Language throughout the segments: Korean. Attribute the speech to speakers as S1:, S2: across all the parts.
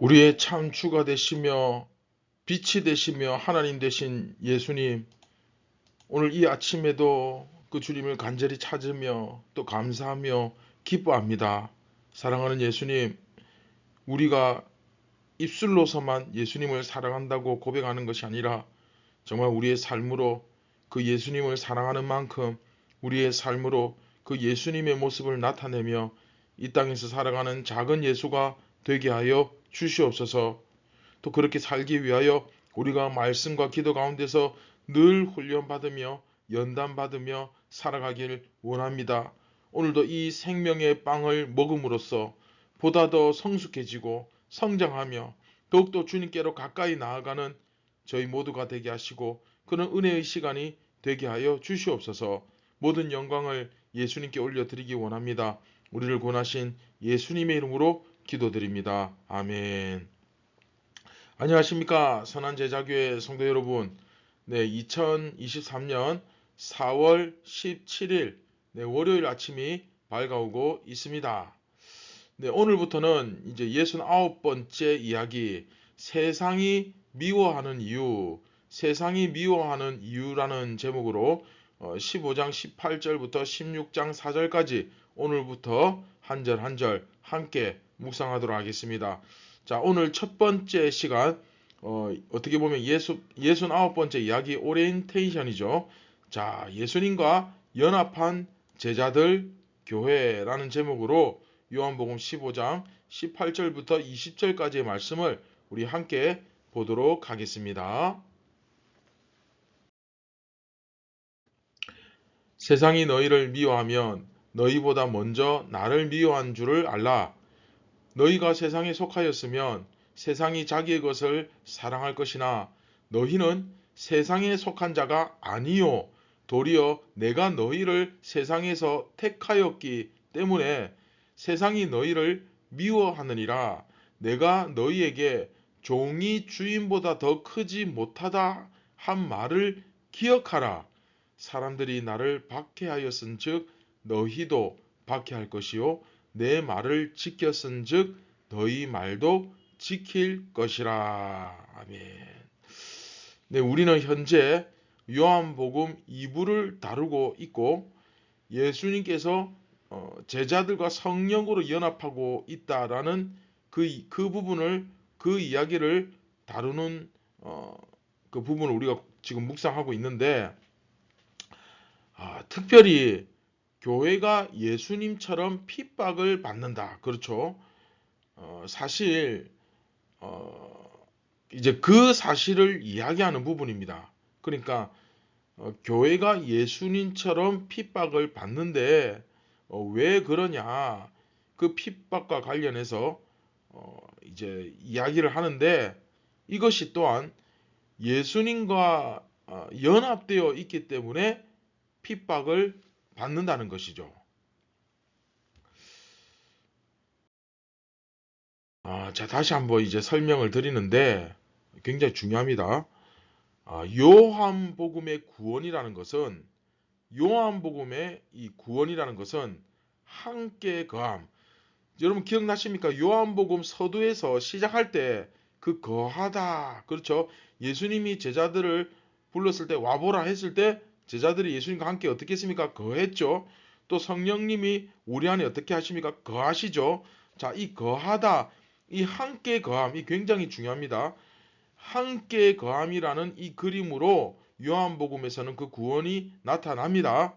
S1: 우리의 참 주가 되시며 빛이 되시며 하나님 되신 예수님, 오늘 이 아침에도 그 주님을 간절히 찾으며 또 감사하며 기뻐합니다. 사랑하는 예수님, 우리가 입술로서만 예수님을 사랑한다고 고백하는 것이 아니라 정말 우리의 삶으로 그 예수님을 사랑하는 만큼 우리의 삶으로 그 예수님의 모습을 나타내며 이 땅에서 살아가는 작은 예수가 되게 하여 주시옵소서. 또 그렇게 살기 위하여 우리가 말씀과 기도 가운데서 늘 훈련받으며 연단받으며 살아가길 원합니다. 오늘도 이 생명의 빵을 먹음으로써 보다 더 성숙해지고 성장하며 더욱더 주님께로 가까이 나아가는 저희 모두가 되게 하시고 그런 은혜의 시간이 되게 하여 주시옵소서. 모든 영광을 예수님께 올려드리기 원합니다. 우리를 권하신 예수님의 이름으로 기도드립니다. 아멘. 안녕하십니까, 선한제자교회 성도 여러분. 네, 2023년 4월 17일 월요일 아침이 밝아오고 있습니다. 네, 오늘부터는 이제 69번째 이야기, 세상이 미워하는 이유라는 제목으로 15장 18절부터 16장 4절까지 오늘부터 한 절 한 절 함께 묵상하도록 하겠습니다. 자, 오늘 첫 번째 시간, 어떻게 보면 69번째 이야기 오리엔테이션이죠. 자, 예수님과 연합한 제자들 교회라는 제목으로 요한복음 15장 18절부터 20절까지의 말씀을 우리 함께 보도록 하겠습니다. 세상이 너희를 미워하면 너희보다 먼저 나를 미워한 줄을 알라. 너희가 세상에 속하였으면 세상이 자기의 것을 사랑할 것이나 너희는 세상에 속한 자가 아니요 도리어 내가 너희를 세상에서 택하였기 때문에 세상이 너희를 미워하느니라. 내가 너희에게 종이 주인보다 더 크지 못하다 한 말을 기억하라. 사람들이 나를 박해하였은즉 너희도 박해할 것이요 내 말을 지켰은즉 너희 말도 지킬 것이라. 아멘. 네, 우리는 현재 요한복음 2부를 다루고 있고 예수님께서 제자들과 성령으로 연합하고 있다라는 그 부분을, 그 이야기를 다루는 그 부분을 우리가 지금 묵상하고 있는데, 특별히 교회가 예수님처럼 핍박을 받는다. 그렇죠. 사실 이제 그 사실을 이야기하는 부분입니다. 그러니까 교회가 예수님처럼 핍박을 받는데 왜 그러냐, 그 핍박과 관련해서 이제 이야기를 하는데, 이것이 또한 예수님과 연합되어 있기 때문에 핍박을 받는다는 것이죠. 자, 다시 한번 이제 설명을 드리는데 굉장히 중요합니다. 요한복음의 구원이라는 것은, 요한복음의 이 구원이라는 것은 함께 거함. 여러분 기억나십니까? 요한복음 서두에서 시작할 때 그 거하다, 그렇죠? 예수님이 제자들을 불렀을 때, 와보라 했을 때 제자들이 예수님과 함께 어떻게 했습니까? 거했죠. 또 성령님이 우리 안에 어떻게 하십니까? 거하시죠. 자, 이 거하다, 이 함께 거함이 굉장히 중요합니다. 함께 거함이라는 이 그림으로 요한복음에서는 그 구원이 나타납니다.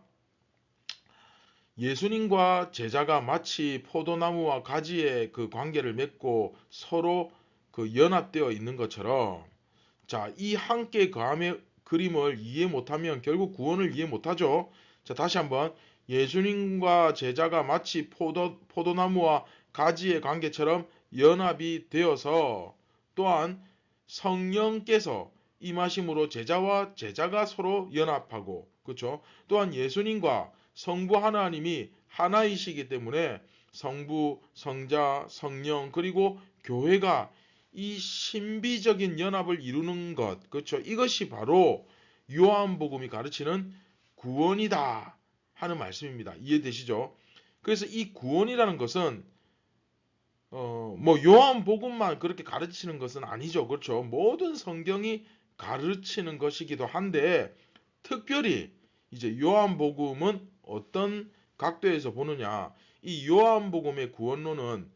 S1: 예수님과 제자가 마치 포도나무와 가지의 그 관계를 맺고 서로 그 연합되어 있는 것처럼, 자, 이 함께 거함의 그림을 이해 못하면 결국 구원을 이해 못하죠. 자, 다시 한번, 예수님과 제자가 마치 포도나무와 가지의 관계처럼 연합이 되어서, 또한 성령께서 임하심으로 제자와 제자가 서로 연합하고, 그렇죠? 또한 예수님과 성부 하나님이 하나이시기 때문에 성부, 성자, 성령, 그리고 교회가 이 신비적인 연합을 이루는 것, 그렇죠? 이것이 바로 요한복음이 가르치는 구원이다 하는 말씀입니다. 이해되시죠? 그래서 이 구원이라는 것은 뭐 요한복음만 그렇게 가르치는 것은 아니죠. 그렇죠. 모든 성경이 가르치는 것이기도 한데 특별히 이제 요한복음은 어떤 각도에서 보느냐. 이 요한복음의 구원론은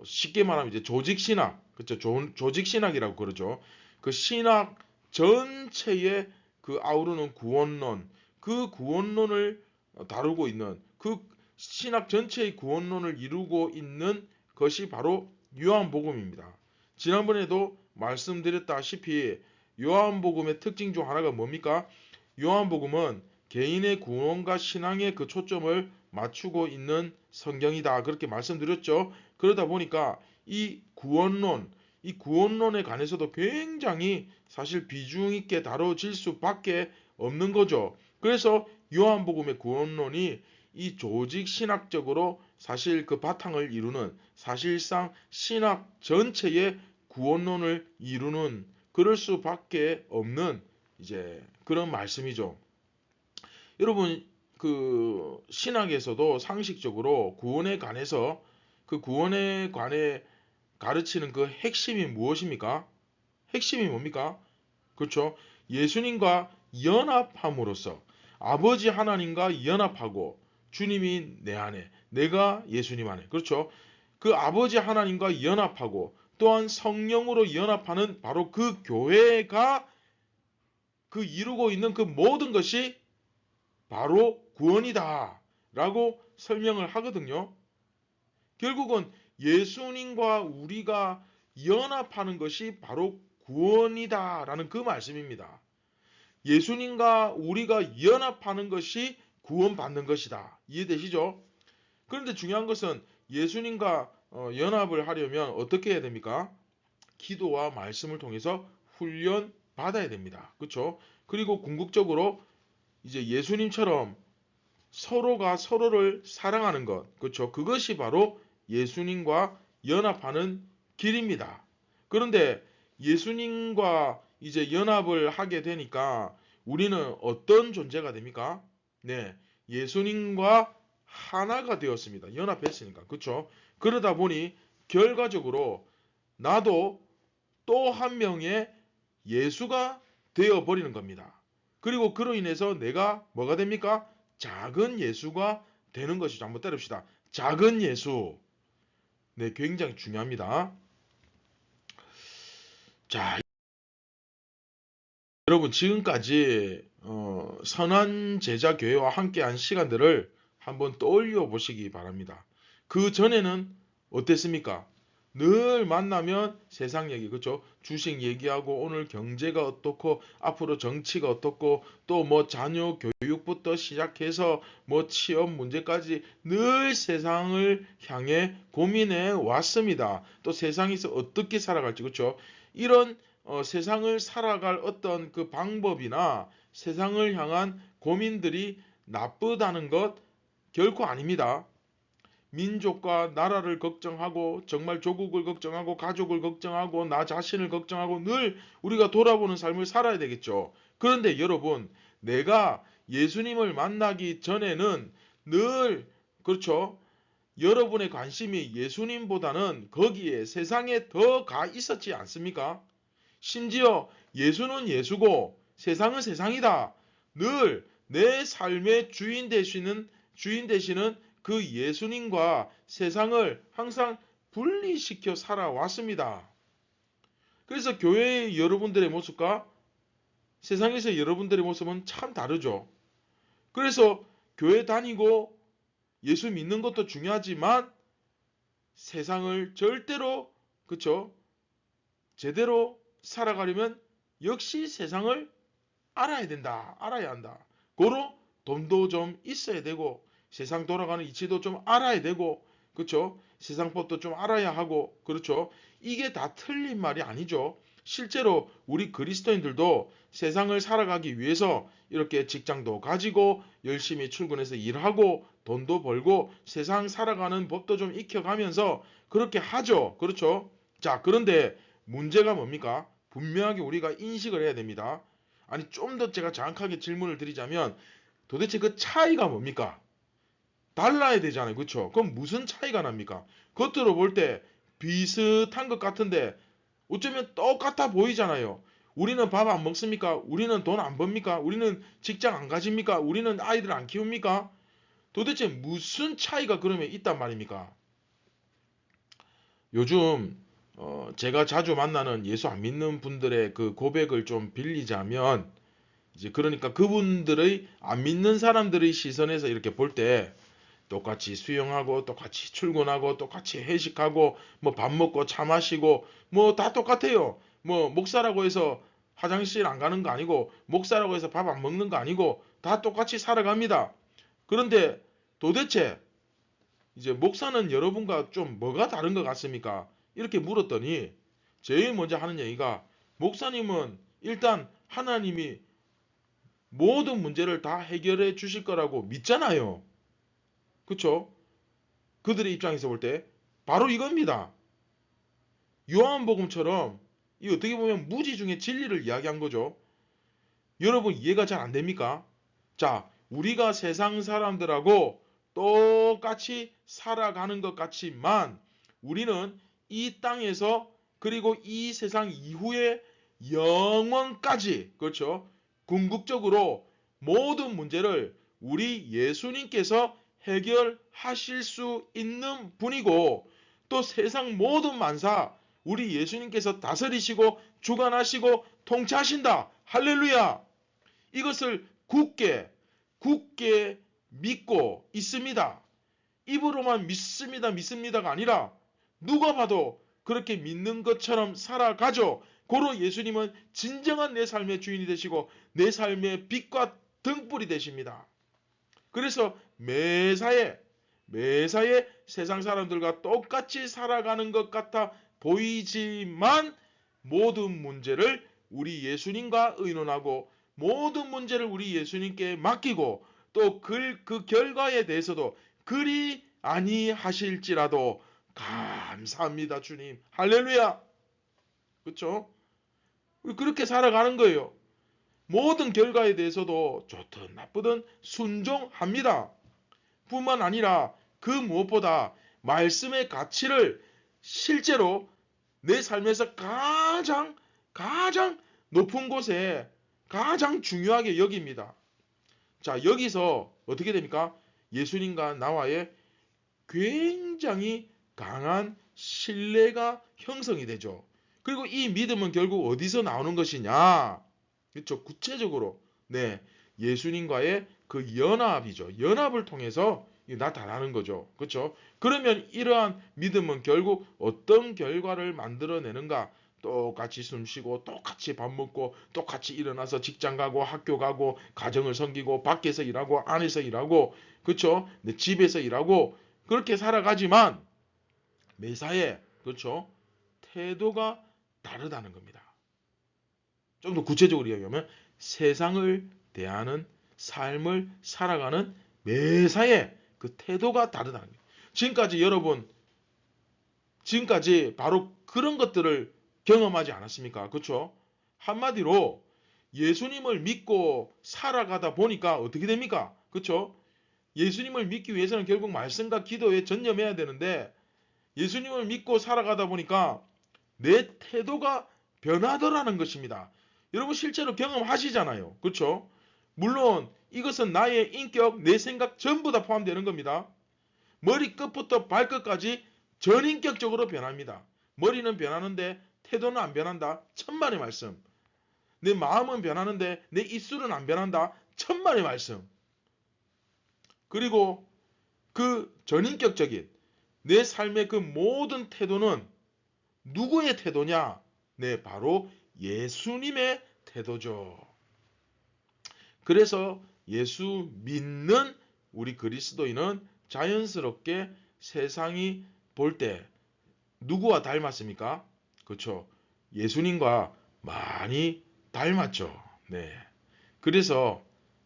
S1: 쉽게 말하면 이제 조직신학, 그렇죠. 조직신학이라고 그러죠. 그 신학 전체에 그 아우르는 구원론, 그 구원론을 다루고 있는 그 신학 전체의 구원론을 이루고 있는 것이 바로 요한복음입니다. 지난번에도 말씀드렸다시피 요한복음의 특징 중 하나가 뭡니까? 요한복음은 개인의 구원과 신앙의 그 초점을 맞추고 있는 성경이다. 그렇게 말씀드렸죠. 그러다 보니까 이 구원론에 관해서도 굉장히 사실 비중 있게 다뤄질 수밖에 없는 거죠. 그래서 요한복음의 구원론이 이 조직 신학적으로 사실 그 바탕을 이루는 사실상 신학 전체의 구원론을 이루는 그럴 수밖에 없는 이제 그런 말씀이죠. 여러분 그 신학에서도 상식적으로 구원에 관해서 그 구원에 관해 가르치는 그 핵심이 무엇입니까? 핵심이 뭡니까? 그렇죠. 예수님과 연합함으로써 아버지 하나님과 연합하고 주님이 내 안에, 내가 예수님 안에. 그렇죠. 그 아버지 하나님과 연합하고 또한 성령으로 연합하는 바로 그 교회가 그 이루고 있는 그 모든 것이 바로 구원이다 라고 설명을 하거든요. 결국은 예수님과 우리가 연합하는 것이 바로 구원이다 라는 그 말씀입니다. 예수님과 우리가 연합하는 것이 구원받는 것이다. 이해되시죠? 그런데 중요한 것은 예수님과 연합을 하려면 어떻게 해야 됩니까? 기도와 말씀을 통해서 훈련 받아야 됩니다. 그렇죠? 그리고 궁극적으로 이제 예수님처럼 서로가 서로를 사랑하는 것. 그렇죠? 그것이 바로 예수님과 연합하는 길입니다. 그런데 예수님과 이제 연합을 하게 되니까 우리는 어떤 존재가 됩니까? 네. 예수님과 하나가 되었습니다. 연합했으니까. 그렇죠? 그러다 보니 결과적으로 나도 또 한 명의 예수가 되어 버리는 겁니다. 그리고 그로 인해서 내가 뭐가 됩니까? 작은 예수가 되는 것이죠. 한번 때립시다. 작은 예수. 네, 굉장히 중요합니다. 자, 여러분 지금까지 선한 제자 교회와 함께한 시간들을 한번 떠올려 보시기 바랍니다. 그 전에는 어땠습니까? 늘 만나면 세상 얘기, 그렇죠? 주식 얘기하고 오늘 경제가 어떻고 앞으로 정치가 어떻고 또 뭐 자녀 교육부터 시작해서 뭐 취업 문제까지 늘 세상을 향해 고민해 왔습니다. 또 세상에서 어떻게 살아갈지, 그렇죠? 이런 세상을 살아갈 어떤 그 방법이나 세상을 향한 고민들이 나쁘다는 것 결코 아닙니다. 민족과 나라를 걱정하고 정말 조국을 걱정하고 가족을 걱정하고 나 자신을 걱정하고 늘 우리가 돌아보는 삶을 살아야 되겠죠. 그런데 여러분, 내가 예수님을 만나기 전에는 늘 그렇죠. 여러분의 관심이 예수님보다는 거기에 세상에 더 가 있었지 않습니까? 심지어 예수는 예수고 세상은 세상이다. 늘 내 삶의 주인 되시는 그 예수님과 세상을 항상 분리시켜 살아왔습니다. 그래서 교회의 여러분들의 모습과 세상에서 여러분들의 모습은 참 다르죠. 그래서 교회 다니고 예수 믿는 것도 중요하지만 세상을 절대로 그쵸 제대로 살아가려면 역시 세상을 알아야 된다. 알아야 한다. 고로 돈도 좀 있어야 되고 세상 돌아가는 이치도 좀 알아야 되고 그렇죠? 세상 법도 좀 알아야 하고 그렇죠? 이게 다 틀린 말이 아니죠. 실제로 우리 그리스도인들도 세상을 살아가기 위해서 이렇게 직장도 가지고 열심히 출근해서 일하고 돈도 벌고 세상 살아가는 법도 좀 익혀가면서 그렇게 하죠. 그렇죠? 자, 그런데 문제가 뭡니까? 분명하게 우리가 인식을 해야 됩니다. 아니 좀 더 제가 정확하게 질문을 드리자면 도대체 그 차이가 뭡니까? 달라야 되잖아요. 그렇죠? 그럼 무슨 차이가 납니까? 겉으로 볼 때 비슷한 것 같은데 어쩌면 똑같아 보이잖아요. 우리는 밥 안 먹습니까? 우리는 돈 안 법니까? 우리는 직장 안 가집니까? 우리는 아이들 안 키웁니까? 도대체 무슨 차이가 그러면 있단 말입니까? 요즘 제가 자주 만나는 예수 안 믿는 분들의 그 고백을 좀 빌리자면 이제 그러니까 그분들의 안 믿는 사람들의 시선에서 이렇게 볼 때 똑같이 수영하고 똑같이 출근하고 똑같이 회식하고 뭐 밥 먹고 차 마시고 뭐 다 똑같아요. 뭐 목사라고 해서 화장실 안 가는 거 아니고 목사라고 해서 밥 안 먹는 거 아니고 다 똑같이 살아갑니다. 그런데 도대체 이제 목사는 여러분과 좀 뭐가 다른 것 같습니까? 이렇게 물었더니 제일 먼저 하는 얘기가 목사님은 일단 하나님이 모든 문제를 다 해결해 주실 거라고 믿잖아요. 그쵸? 그들의 입장에서 볼 때 바로 이겁니다. 요한복음처럼 이 어떻게 보면 무지 중에 진리를 이야기한 거죠. 여러분 이해가 잘 안 됩니까? 자, 우리가 세상 사람들하고 똑같이 살아가는 것 같지만 우리는 이 땅에서 그리고 이 세상 이후에 영원까지 그렇죠? 궁극적으로 모든 문제를 우리 예수님께서 해결하실 수 있는 분이고 또 세상 모든 만사 우리 예수님께서 다스리시고 주관하시고 통치하신다. 할렐루야. 이것을 굳게 믿고 있습니다. 입으로만 믿습니다, 믿습니다가 아니라 누가 봐도 그렇게 믿는 것처럼 살아가죠. 고로 예수님은 진정한 내 삶의 주인이 되시고 내 삶의 빛과 등불이 되십니다. 그래서 매사에 세상 사람들과 똑같이 살아가는 것 같아 보이지만 모든 문제를 우리 예수님과 의논하고 모든 문제를 우리 예수님께 맡기고 또 그 결과에 대해서도 그리 아니하실지라도 감사합니다 주님. 할렐루야. 그렇죠? 그렇게 살아가는 거예요. 모든 결과에 대해서도 좋든 나쁘든 순종합니다. 뿐만 아니라 그 무엇보다 말씀의 가치를 실제로 내 삶에서 가장 높은 곳에 가장 중요하게 여깁니다. 자, 여기서 어떻게 됩니까? 예수님과 나와의 굉장히 강한 신뢰가 형성이 되죠. 그리고 이 믿음은 결국 어디서 나오는 것이냐? 그렇죠. 구체적으로 네, 예수님과의 그 연합이죠. 연합을 통해서 나타나는 거죠. 그렇죠. 그러면 이러한 믿음은 결국 어떤 결과를 만들어내는가? 똑같이 숨 쉬고 똑같이 밥 먹고 똑같이 일어나서 직장 가고 학교 가고 가정을 섬기고 밖에서 일하고 안에서 일하고 그렇죠. 네, 집에서 일하고 그렇게 살아가지만 매사에 그렇죠. 태도가 다르다는 겁니다. 좀 더 구체적으로 이야기하면 세상을 대하는 삶을 살아가는 매사에 그 태도가 다르다는 거예요. 지금까지 바로 그런 것들을 경험하지 않았습니까? 그렇죠? 한마디로 예수님을 믿고 살아가다 보니까 어떻게 됩니까? 그렇죠? 예수님을 믿기 위해서는 결국 말씀과 기도에 전념해야 되는데 예수님을 믿고 살아가다 보니까 내 태도가 변하더라는 것입니다. 여러분 실제로 경험하시잖아요. 그렇죠? 물론 이것은 나의 인격, 내 생각 전부 다 포함되는 겁니다. 머리끝부터 발끝까지 전인격적으로 변합니다. 머리는 변하는데 태도는 안 변한다. 천만의 말씀. 내 마음은 변하는데 내 입술은 안 변한다. 천만의 말씀. 그리고 그 전인격적인 내 삶의 그 모든 태도는 누구의 태도냐? 네, 바로 예수님의 태도죠. 그래서 예수 믿는 우리 그리스도인은 자연스럽게 세상이 볼 때 누구와 닮았습니까? 그렇죠. 예수님과 많이 닮았죠. 네. 그래서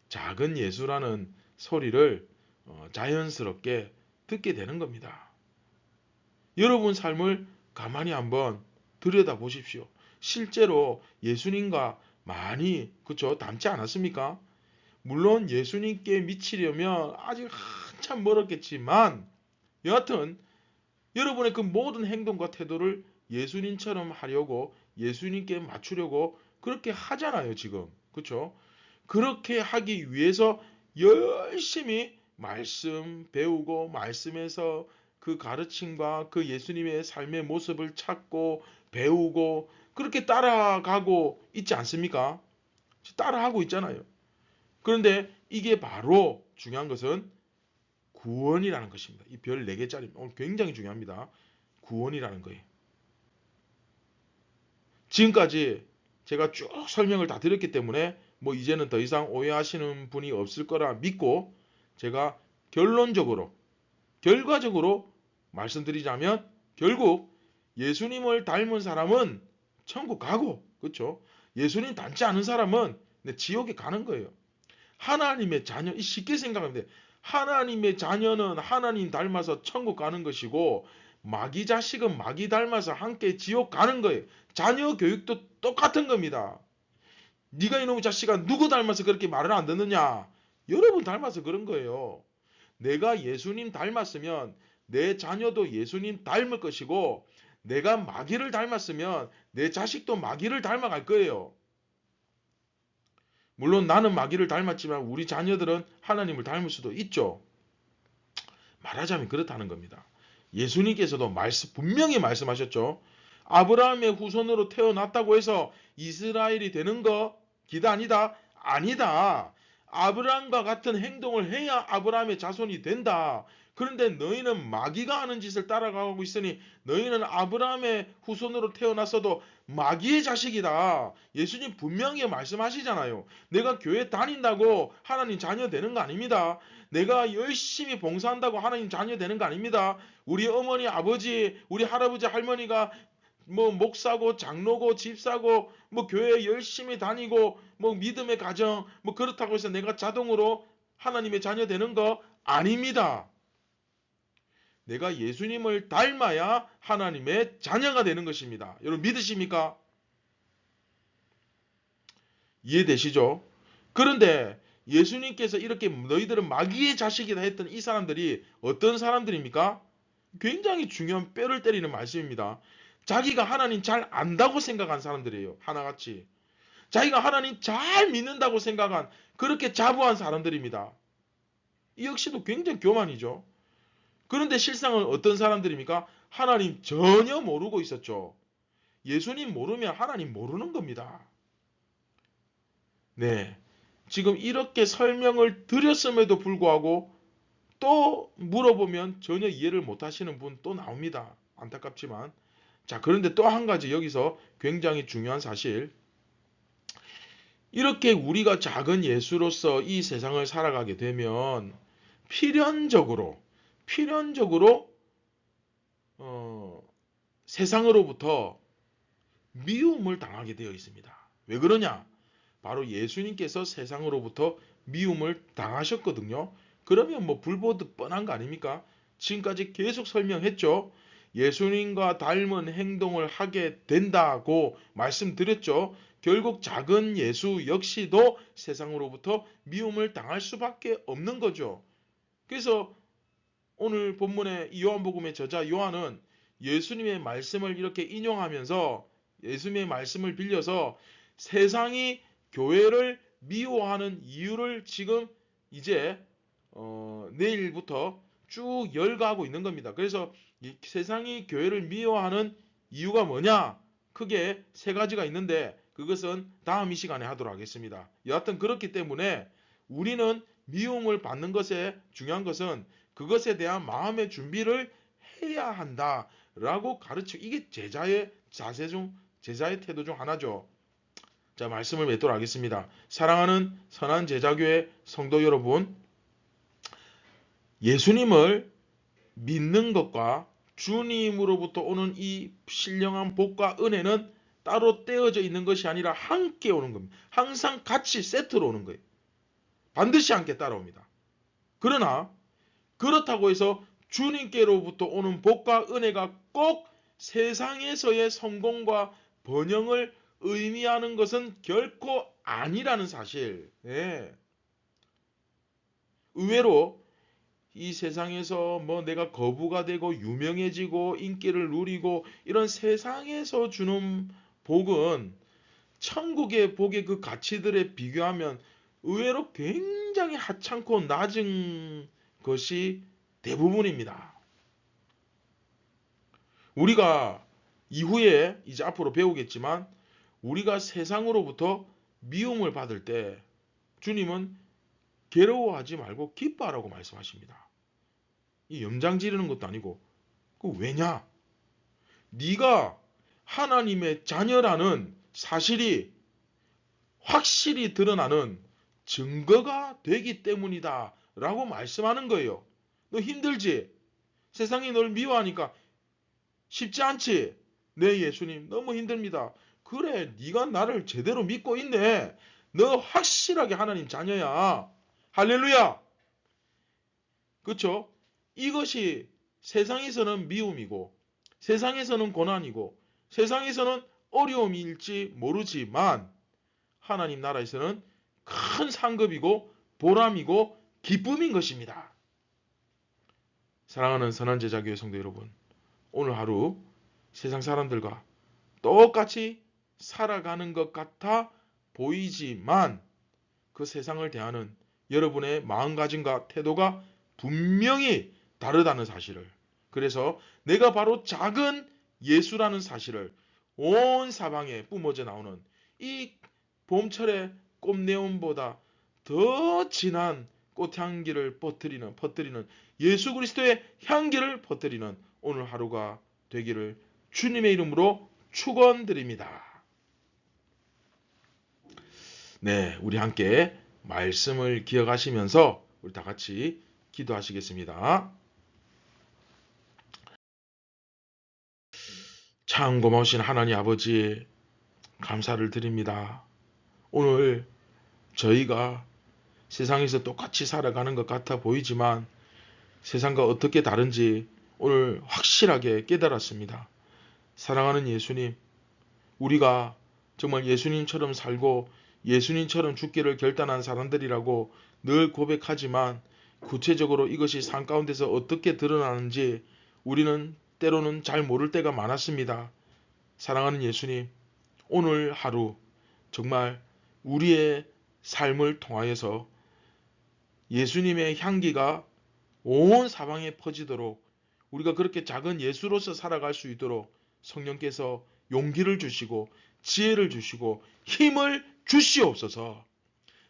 S1: 작은 예수라는 소리를 자연스럽게 듣게 되는 겁니다. 여러분 삶을 가만히 한번 들여다보십시오. 실제로 예수님과 많이 그쵸 닮지 않았습니까? 물론 예수님께 미치려면 아직 한참 멀었겠지만 여하튼 여러분의 그 모든 행동과 태도를 예수님처럼 하려고 예수님께 맞추려고 그렇게 하잖아요, 지금. 그렇죠? 그렇게 하기 위해서 열심히 말씀 배우고 말씀에서 그 가르침과 그 예수님의 삶의 모습을 찾고 배우고 그렇게 따라가고 있지 않습니까? 따라하고 있잖아요. 그런데 이게 바로 중요한 것은 구원이라는 것입니다. 이 별 4개짜리 오늘 굉장히 중요합니다. 구원이라는 거예요. 지금까지 제가 쭉 설명을 다 드렸기 때문에 뭐 이제는 더 이상 오해하시는 분이 없을 거라 믿고 제가 결과적으로 말씀드리자면 결국 예수님을 닮은 사람은 천국 가고 그렇죠? 예수님 닮지 않은 사람은 지옥에 가는 거예요. 하나님의 자녀 쉽게 생각하면 돼. 하나님의 자녀는 하나님 닮아서 천국 가는 것이고 마귀 자식은 마귀 닮아서 함께 지옥 가는 거예요. 자녀 교육도 똑같은 겁니다. 네가 이놈의 자식아 누구 닮아서 그렇게 말을 안 듣느냐? 여러분 닮아서 그런 거예요. 내가 예수님 닮았으면 내 자녀도 예수님 닮을 것이고 내가 마귀를 닮았으면 내 자식도 마귀를 닮아갈 거예요. 물론 나는 마귀를 닮았지만 우리 자녀들은 하나님을 닮을 수도 있죠. 말하자면 그렇다는 겁니다. 예수님께서도 분명히 말씀하셨죠. 아브라함의 후손으로 태어났다고 해서 이스라엘이 되는 거 기다 아니다? 아니다. 아브라함과 같은 행동을 해야 아브라함의 자손이 된다. 그런데 너희는 마귀가 하는 짓을 따라가고 있으니 너희는 아브라함의 후손으로 태어났어도 마귀의 자식이다. 예수님 분명히 말씀하시잖아요. 내가 교회 다닌다고 하나님 자녀 되는 거 아닙니다. 내가 열심히 봉사한다고 하나님 자녀 되는 거 아닙니다. 우리 어머니, 아버지, 우리 할아버지, 할머니가 뭐 목사고 장로고 집사고 뭐 교회 열심히 다니고 뭐 믿음의 가정 뭐 그렇다고 해서 내가 자동으로 하나님의 자녀 되는 거 아닙니다. 내가 예수님을 닮아야 하나님의 자녀가 되는 것입니다. 여러분 믿으십니까? 이해되시죠? 그런데 예수님께서 이렇게 너희들은 마귀의 자식이다 했던 이 사람들이 어떤 사람들입니까? 굉장히 중요한 뼈를 때리는 말씀입니다. 자기가 하나님 잘 안다고 생각한 사람들이에요. 하나같이. 자기가 하나님 잘 믿는다고 생각한 그렇게 자부한 사람들입니다. 이 역시도 굉장히 교만이죠. 그런데 실상은 어떤 사람들입니까? 하나님 전혀 모르고 있었죠. 예수님 모르면 하나님 모르는 겁니다. 네. 지금 이렇게 설명을 드렸음에도 불구하고 또 물어보면 전혀 이해를 못 하시는 분 또 나옵니다. 안타깝지만. 자, 그런데 또 한 가지 여기서 굉장히 중요한 사실. 이렇게 우리가 작은 예수로서 이 세상을 살아가게 되면 필연적으로 세상으로부터 미움을 당하게 되어 있습니다. 왜 그러냐? 바로 예수님께서 세상으로부터 미움을 당하셨거든요. 그러면 뭐 불보듯 뻔한 거 아닙니까? 지금까지 계속 설명했죠. 예수님과 닮은 행동을 하게 된다고 말씀드렸죠. 결국 작은 예수 역시도 세상으로부터 미움을 당할 수밖에 없는 거죠. 그래서 오늘 본문의 요한복음의 저자 요한은 예수님의 말씀을 이렇게 인용하면서 예수님의 말씀을 빌려서 세상이 교회를 미워하는 이유를 지금 이제 내일부터 쭉 열거하고 있는 겁니다. 그래서 이 세상이 교회를 미워하는 이유가 뭐냐? 크게 3가지가 있는데 그것은 다음 이 시간에 하도록 하겠습니다. 여하튼 그렇기 때문에 우리는 미움을 받는 것에 중요한 것은 그것에 대한 마음의 준비를 해야 한다라고 이게 제자의 태도 중 하나죠. 자, 말씀을 맺도록 하겠습니다. 사랑하는 선한 제자교회 성도 여러분, 예수님을 믿는 것과 주님으로부터 오는 이 신령한 복과 은혜는 따로 떼어져 있는 것이 아니라 함께 오는 겁니다. 항상 같이 세트로 오는 거예요. 반드시 함께 따라옵니다. 그러나 그렇다고 해서 주님께로부터 오는 복과 은혜가 꼭 세상에서의 성공과 번영을 의미하는 것은 결코 아니라는 사실. 네. 의외로 이 세상에서 뭐 내가 거부가 되고 유명해지고 인기를 누리고 이런 세상에서 주는 복은 천국의 복의 그 가치들에 비교하면 의외로 굉장히 하찮고 낮은 것이 대부분입니다. 우리가 이후에 이제 앞으로 배우겠지만 우리가 세상으로부터 미움을 받을 때 주님은 괴로워하지 말고 기뻐하라고 말씀하십니다. 이 염장 지르는 것도 아니고 그 왜냐? 네가 하나님의 자녀라는 사실이 확실히 드러나는 증거가 되기 때문이다 라고 말씀하는 거예요. 너 힘들지? 세상이 널 미워하니까 쉽지 않지? 네 예수님 너무 힘듭니다. 그래 네가 나를 제대로 믿고 있네. 너 확실하게 하나님 자녀야. 할렐루야. 그렇죠? 이것이 세상에서는 미움이고 세상에서는 고난이고 세상에서는 어려움일지 모르지만 하나님 나라에서는 큰 상급이고 보람이고 기쁨인 것입니다. 사랑하는 선한제자교회 성도 여러분, 오늘 하루 세상 사람들과 똑같이 살아가는 것 같아 보이지만 그 세상을 대하는 여러분의 마음가짐과 태도가 분명히 다르다는 사실을, 그래서 내가 바로 작은 예수라는 사실을 온 사방에 뿜어져 나오는 이 봄철의 꽃내음보다 더 진한 꽃향기를 퍼뜨리는 예수 그리스도의 향기를 퍼뜨리는 오늘 하루가 되기를 주님의 이름으로 축원드립니다. 네, 우리 함께 말씀을 기억하시면서 우리 다 같이 기도하시겠습니다. 참 고마우신 하나님 아버지 감사를 드립니다. 오늘 저희가 세상에서 똑같이 살아가는 것 같아 보이지만 세상과 어떻게 다른지 오늘 확실하게 깨달았습니다. 사랑하는 예수님, 우리가 정말 예수님처럼 살고 예수님처럼 죽기를 결단한 사람들이라고 늘 고백하지만 구체적으로 이것이 삶 가운데서 어떻게 드러나는지 우리는 때로는 잘 모를 때가 많았습니다. 사랑하는 예수님, 오늘 하루 정말 우리의 삶을 통하여서 예수님의 향기가 온 사방에 퍼지도록 우리가 그렇게 작은 예수로서 살아갈 수 있도록 성령께서 용기를 주시고 지혜를 주시고 힘을 주시옵소서.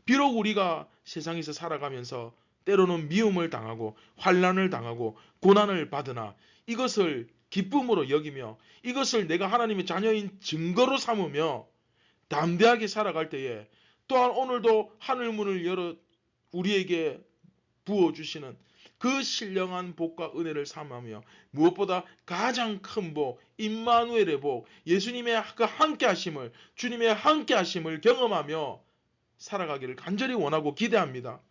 S1: 비록 우리가 세상에서 살아가면서 때로는 미움을 당하고 환난을 당하고 고난을 받으나 이것을 기쁨으로 여기며 이것을 내가 하나님의 자녀인 증거로 삼으며 담대하게 살아갈 때에 또한 오늘도 하늘문을 열어 우리에게 부어주시는 그 신령한 복과 은혜를 삼으며 무엇보다 가장 큰 복, 임마누엘의 복, 예수님의 그 함께하심을, 주님의 함께하심을 경험하며 살아가기를 간절히 원하고 기대합니다.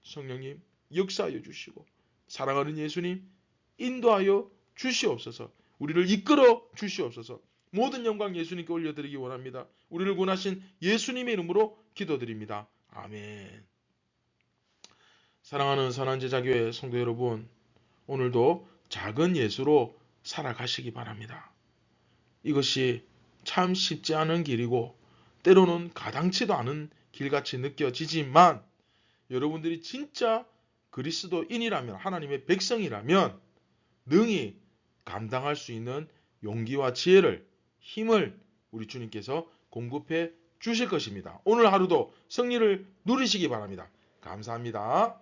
S1: 성령님 역사하여 주시고 사랑하는 예수님 인도하여 주시옵소서. 우리를 이끌어 주시옵소서. 모든 영광 예수님께 올려드리기 원합니다. 우리를 구원하신 예수님의 이름으로 기도드립니다. 아멘. 사랑하는 선한제자교회 성도 여러분, 오늘도 작은 예수로 살아가시기 바랍니다. 이것이 참 쉽지 않은 길이고 때로는 가당치도 않은 길같이 느껴지지만 여러분들이 진짜 그리스도인이라면 하나님의 백성이라면 능히 감당할 수 있는 용기와 지혜를 힘을 우리 주님께서 공급해 주실 것입니다. 오늘 하루도 승리를 누리시기 바랍니다. 감사합니다.